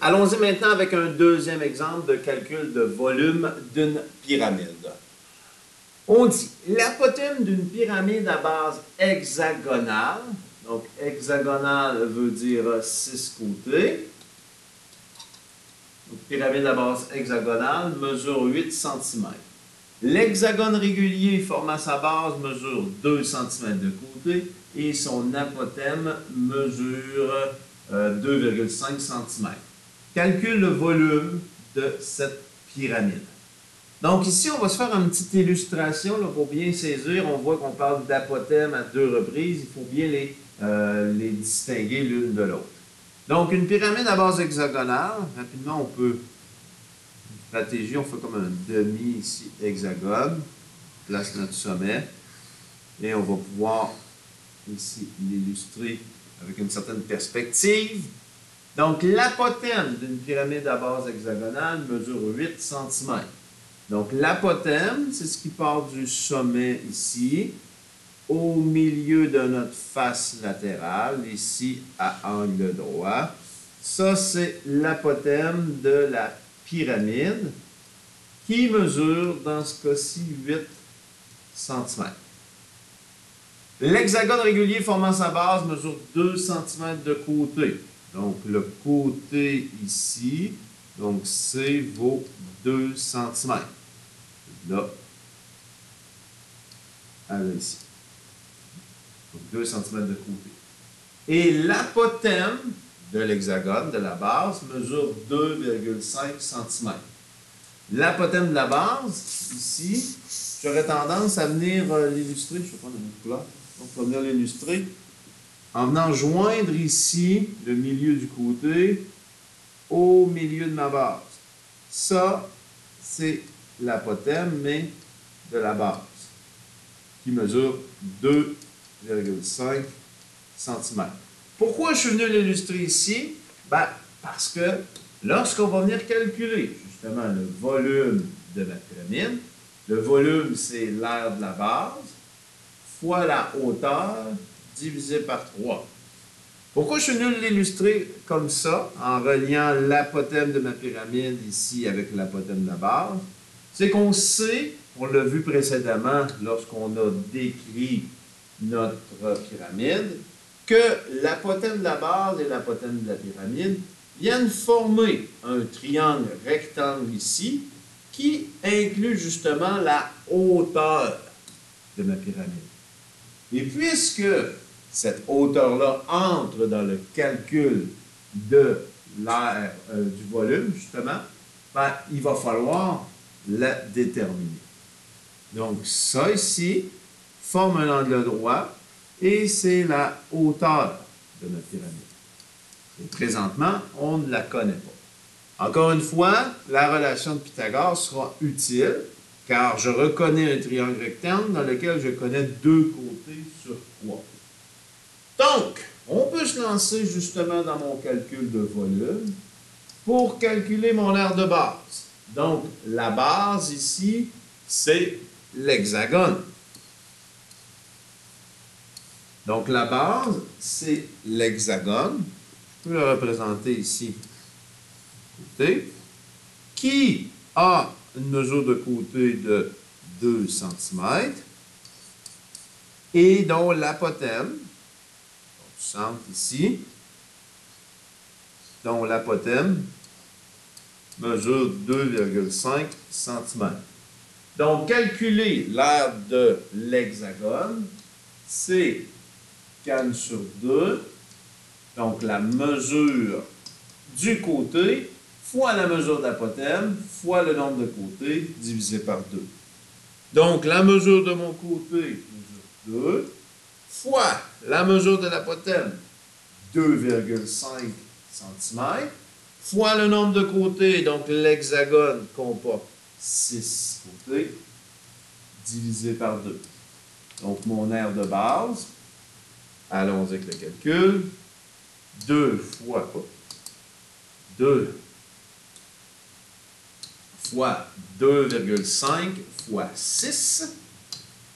Allons-y maintenant avec un deuxième exemple de calcul de volume d'une pyramide. On dit l'apotème d'une pyramide à base hexagonale, donc hexagonale veut dire 6 côtés, donc pyramide à base hexagonale mesure 8 cm. L'hexagone régulier formant sa base mesure 2 cm de côté et son apotème mesure 2,5 cm. Calcule le volume de cette pyramide. Donc ici, on va se faire une petite illustration là, pour bien saisir. On voit qu'on parle d'apotème à 2 reprises. Il faut bien les distinguer l'une de l'autre. Donc, une pyramide à base hexagonale, rapidement, on peut... Stratégie, on fait comme un demi ici, hexagone. On place notre sommet. Et on va pouvoir ici l'illustrer avec une certaine perspective. Donc, l'apotème d'une pyramide à base hexagonale mesure 8 cm. Donc, l'apotème, c'est ce qui part du sommet ici, au milieu de notre face latérale, ici à angle droit. Ça, c'est l'apotème de la pyramide qui mesure, dans ce cas-ci, 8 cm. L'hexagone régulier formant sa base mesure 2 cm de côté. Donc, le côté ici, donc C vaut 2 cm. Là, à là ici. Donc, 2 cm de côté. Et l'apotème de l'hexagone, de la base, mesure 2,5 cm. L'apotème de la base, ici, j'aurais tendance à venir l'illustrer. Je vais prendre une autre couleur. Donc, on va venir l'illustrer en venant joindre ici le milieu du côté au milieu de ma base. Ça, c'est l'apotème, mais de la base, qui mesure 2,5 cm. Pourquoi je suis venu l'illustrer ici? Ben, parce que lorsqu'on va venir calculer justement le volume de ma pyramide, le volume, c'est l'aire de la base, fois la hauteur, divisé par 3. Pourquoi je suis venu l'illustrer comme ça, en reliant l'apotème de ma pyramide ici avec l'apotème de la base? C'est qu'on sait, on l'a vu précédemment lorsqu'on a décrit notre pyramide, que l'apotème de la base et l'apotème de la pyramide viennent former un triangle rectangle ici qui inclut justement la hauteur de ma pyramide. Et puisque cette hauteur-là entre dans le calcul de l'aire du volume, justement, ben, il va falloir la déterminer. Donc, ça ici forme un angle droit et c'est la hauteur de notre pyramide. Et présentement, on ne la connaît pas. Encore une fois, la relation de Pythagore sera utile car je reconnais un triangle rectangle dans lequel je connais 2 côtés sur 3. Donc, on peut se lancer justement dans mon calcul de volume pour calculer mon aire de base. Donc, la base ici, c'est l'hexagone. Donc, la base, c'est l'hexagone. Je peux le représenter ici, côté, qui a une mesure de côté de 2 cm et dont l'apotème, centre ici, dont l'apotème mesure 2,5 cm. Donc, calculer l'aire de l'hexagone, c'est can sur 2, donc la mesure du côté, fois la mesure d'apotème, fois le nombre de côtés, divisé par 2. Donc, la mesure de mon côté, mesure 2, fois la mesure de l'apotème, 2,5 cm, fois le nombre de côtés, donc l'hexagone comporte 6 côtés, divisé par 2. Donc, mon aire de base, allons avec le calcul, 2 fois 2,5 fois 6,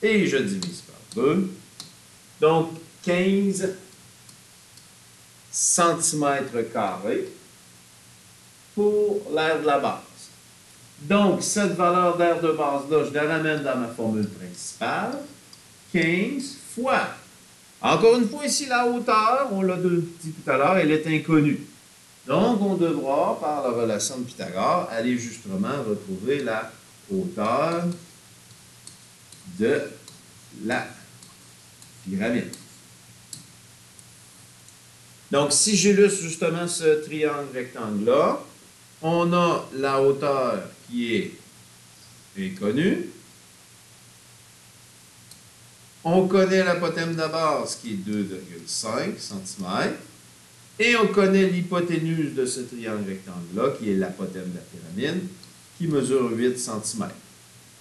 et je divise par 2. Donc, 15 cm². pour l'aire de la base. Donc, cette valeur d'aire de base-là, je la ramène dans ma formule principale. 15 fois. Encore une fois, ici, la hauteur, on l'a dit tout à l'heure, elle est inconnue. Donc, on devra, par la relation de Pythagore, aller justement retrouver la hauteur de la pyramide. Donc, si j'illustre justement ce triangle rectangle-là, on a la hauteur qui est inconnue. On connaît l'apothème de base qui est 2,5 cm. Et on connaît l'hypoténuse de ce triangle rectangle-là, qui est l'apothème de la pyramide, qui mesure 8 cm.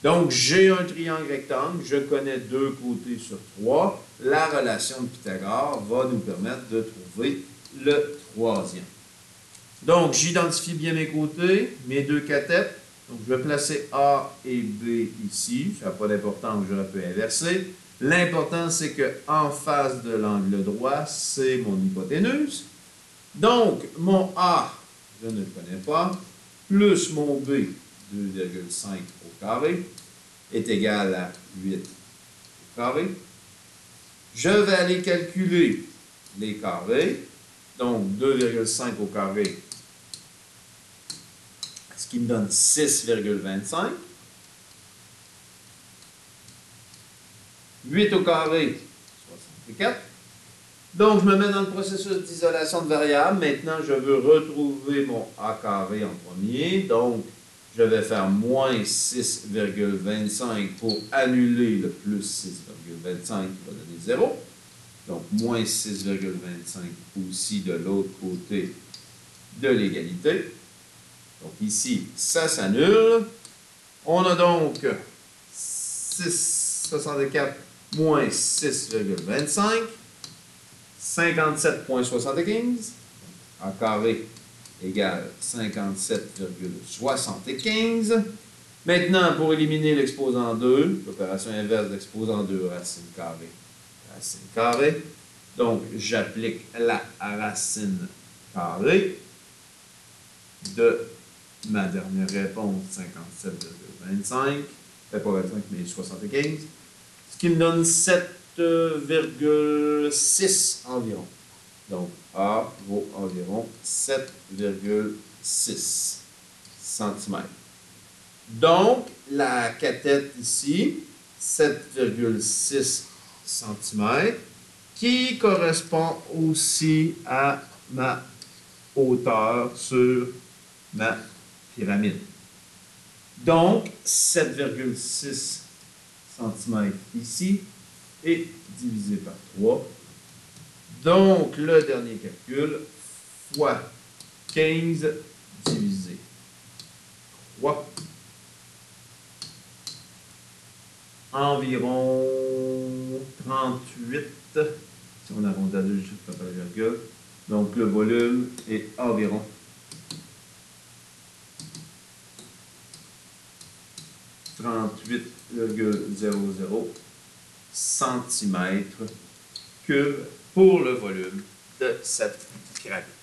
Donc, j'ai un triangle rectangle, je connais 2 côtés sur 3. La relation de Pythagore va nous permettre de trouver le troisième. Donc, j'identifie bien mes côtés, mes 2 cathètes. Donc, je vais placer A et B ici. Ça n'a pas d'importance, j'aurais pu inverser. L'important, c'est qu'en face de l'angle droit, c'est mon hypoténuse. Donc, mon A, je ne le connais pas, plus mon B, 2,5 au carré, est égal à 8 au carré. Je vais aller calculer les carrés. Donc, 2,5 au carré, ce qui me donne 6,25. 8 au carré, 64. Donc, je me mets dans le processus d'isolation de variables. Maintenant, je veux retrouver mon A carré en premier. Donc, je vais faire moins 6,25 pour annuler le plus 6,25 qui va donner 0. Donc, moins 6,25 aussi de l'autre côté de l'égalité. Donc, ici, ça s'annule. On a donc 6,64 moins 6,25. 57,75. A carré égale 57,75. Maintenant, pour éliminer l'exposant 2, l'opération inverse d'exposant 2, racine carrée. Racine carrée. Donc, j'applique la racine carrée de ma dernière réponse, 57,25. Pas 25, mais 75. Ce qui me donne 7,6 environ. Donc, A vaut environ 7,6 cm. Donc, la cathète ici, 7,6 cm, qui correspond aussi à ma hauteur sur ma pyramide. Donc, 7,6 cm ici et divisé par 3. Donc, le dernier calcul, fois 15 divisé 3, environ 38, si on arrondit à 2, je ne fais pas la virgule. Donc, le volume est environ 38,00 cm3 pour le volume de cette pyramide.